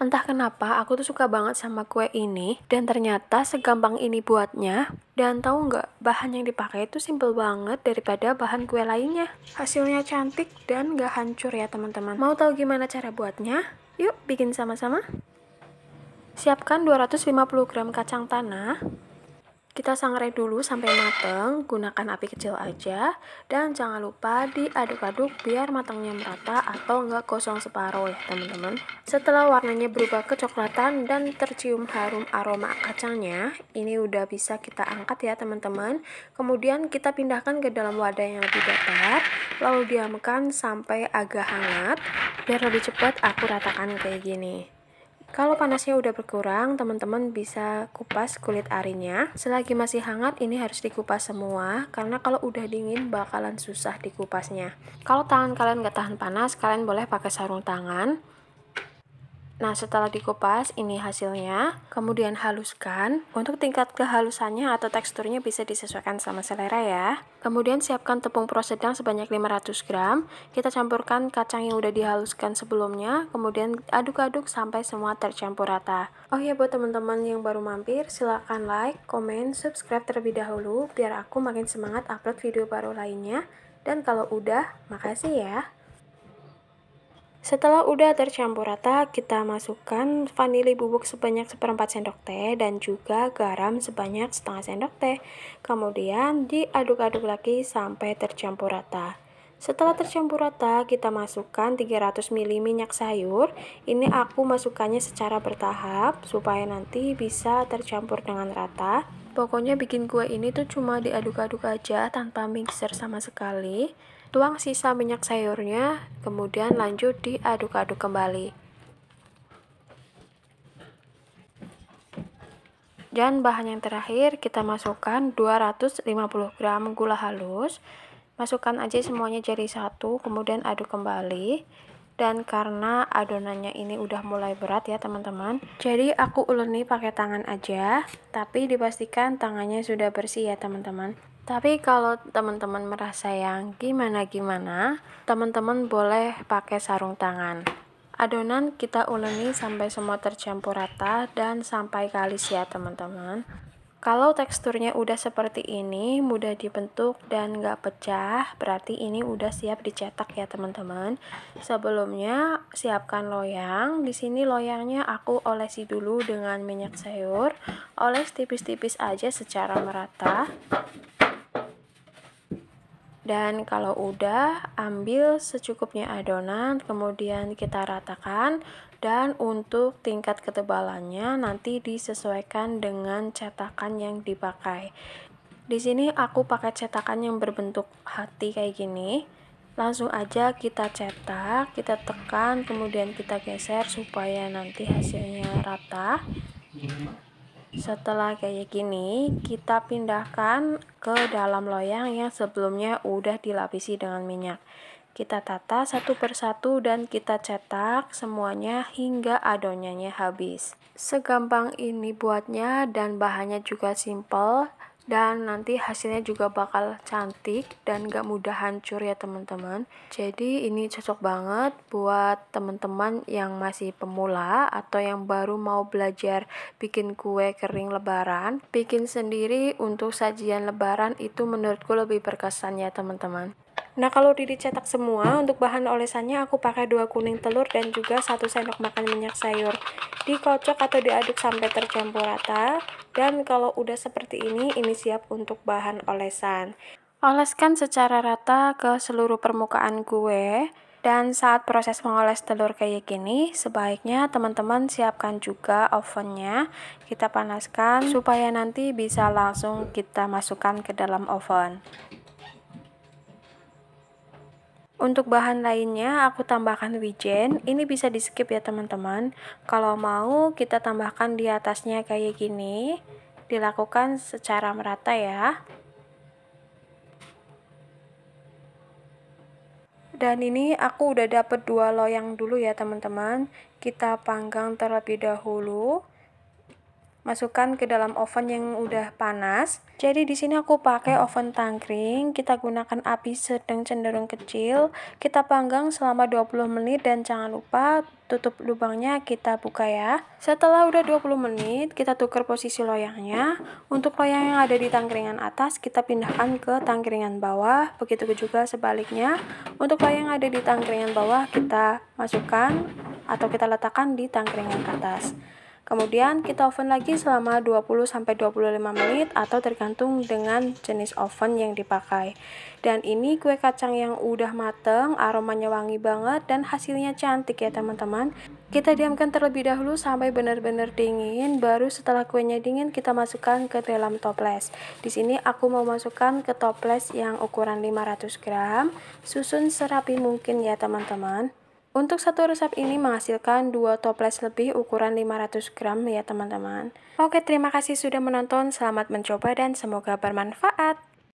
Entah kenapa aku tuh suka banget sama kue ini dan ternyata segampang ini buatnya. Dan tahu nggak, bahan yang dipakai itu simple banget daripada bahan kue lainnya. Hasilnya cantik dan nggak hancur ya teman-teman. Mau tahu gimana cara buatnya? Yuk bikin sama-sama. Siapkan 250 gram kacang tanah. Kita sangrai dulu sampai mateng, gunakan api kecil aja, dan jangan lupa diaduk-aduk biar matangnya merata atau enggak gosong separuh ya teman-teman. Setelah warnanya berubah kecoklatan dan tercium harum aroma kacangnya, ini udah bisa kita angkat ya teman-teman. Kemudian kita pindahkan ke dalam wadah yang lebih datar, lalu diamkan sampai agak hangat, biar lebih cepat aku ratakan kayak gini. Kalau panasnya udah berkurang, teman-teman bisa kupas kulit arinya. Selagi masih hangat, ini harus dikupas semua, karena kalau udah dingin bakalan susah dikupasnya. Kalau tangan kalian nggak tahan panas, kalian boleh pakai sarung tangan. Nah, setelah dikupas, ini hasilnya. Kemudian haluskan. Untuk tingkat kehalusannya atau teksturnya bisa disesuaikan sama selera ya. Kemudian siapkan tepung pro sedang sebanyak 500 gram. Kita campurkan kacang yang udah dihaluskan sebelumnya. Kemudian aduk-aduk sampai semua tercampur rata. Oh ya, buat teman-teman yang baru mampir, silahkan like, komen, subscribe terlebih dahulu. Biar aku makin semangat upload video baru lainnya. Dan kalau udah, makasih ya. Setelah udah tercampur rata, kita masukkan vanili bubuk sebanyak 1/4 sendok teh dan juga garam sebanyak setengah sendok teh. Kemudian diaduk-aduk lagi sampai tercampur rata. Setelah tercampur rata, kita masukkan 300 ml minyak sayur. Ini aku masukkannya secara bertahap supaya nanti bisa tercampur dengan rata. Pokoknya bikin kue ini tuh cuma diaduk-aduk aja tanpa mixer sama sekali. Tuang sisa minyak sayurnya, kemudian lanjut diaduk-aduk kembali. Dan bahan yang terakhir kita masukkan 250 gram gula halus. Masukkan aja semuanya jadi satu, kemudian aduk kembali. Dan karena adonannya ini udah mulai berat ya teman-teman, jadi aku uleni pakai tangan aja, tapi dipastikan tangannya sudah bersih ya teman-teman. Tapi kalau teman-teman merasa yang gimana-gimana, teman-teman boleh pakai sarung tangan. Adonan kita uleni sampai semua tercampur rata dan sampai kalis ya teman-teman. Kalau teksturnya udah seperti ini, mudah dibentuk dan nggak pecah, berarti ini udah siap dicetak ya teman-teman. Sebelumnya siapkan loyang. Di sini loyangnya aku olesi dulu dengan minyak sayur. Oles tipis-tipis aja secara merata. Dan kalau udah, ambil secukupnya adonan, kemudian kita ratakan. Dan untuk tingkat ketebalannya nanti disesuaikan dengan cetakan yang dipakai. Di sini aku pakai cetakan yang berbentuk hati kayak gini. Langsung aja kita cetak, kita tekan, kemudian kita geser supaya nanti hasilnya rata. Setelah kayak gini, kita pindahkan ke dalam loyang yang sebelumnya udah dilapisi dengan minyak. Kita tata satu persatu dan kita cetak semuanya hingga adonannya habis. Segampang ini buatnya dan bahannya juga simple. Dan nanti hasilnya juga bakal cantik dan gak mudah hancur ya teman-teman. Jadi ini cocok banget buat teman-teman yang masih pemula atau yang baru mau belajar bikin kue kering lebaran. Bikin sendiri untuk sajian lebaran itu menurutku lebih berkesan ya teman-teman. Nah, kalau dicetak semua, untuk bahan olesannya aku pakai 2 kuning telur dan juga 1 sendok makan minyak sayur. Dikocok atau diaduk sampai tercampur rata. Dan kalau udah seperti ini siap untuk bahan olesan. Oleskan secara rata ke seluruh permukaan kue. Dan saat proses mengoles telur kayak gini, sebaiknya teman-teman siapkan juga ovennya. Kita panaskan supaya nanti bisa langsung kita masukkan ke dalam oven. Untuk bahan lainnya aku tambahkan wijen. Ini bisa di skip ya teman-teman. Kalau mau kita tambahkan di atasnya kayak gini. Dilakukan secara merata ya. Dan ini aku udah dapet 2 loyang dulu ya teman-teman. Kita panggang terlebih dahulu. masukkan ke dalam oven yang udah panas. Jadi di sini aku pakai oven tangkring. Kita gunakan api sedang cenderung kecil. Kita panggang selama 20 menit dan jangan lupa tutup lubangnya, kita buka ya. Setelah udah 20 menit, kita tukar posisi loyangnya. Untuk loyang yang ada di tangkringan atas, kita pindahkan ke tangkringan bawah. Begitu juga sebaliknya. Untuk loyang yang ada di tangkringan bawah, kita masukkan atau kita letakkan di tangkringan atas. Kemudian kita oven lagi selama 20-25 menit atau tergantung dengan jenis oven yang dipakai. Dan ini kue kacang yang udah mateng, aromanya wangi banget dan hasilnya cantik ya teman-teman. Kita diamkan terlebih dahulu sampai benar-benar dingin, baru setelah kuenya dingin kita masukkan ke dalam toples. Di sini aku mau masukkan ke toples yang ukuran 500 gram, susun serapi mungkin ya teman-teman. Untuk satu resep ini menghasilkan 2 toples lebih ukuran 500 gram ya teman-teman. Oke, terima kasih sudah menonton, selamat mencoba dan semoga bermanfaat.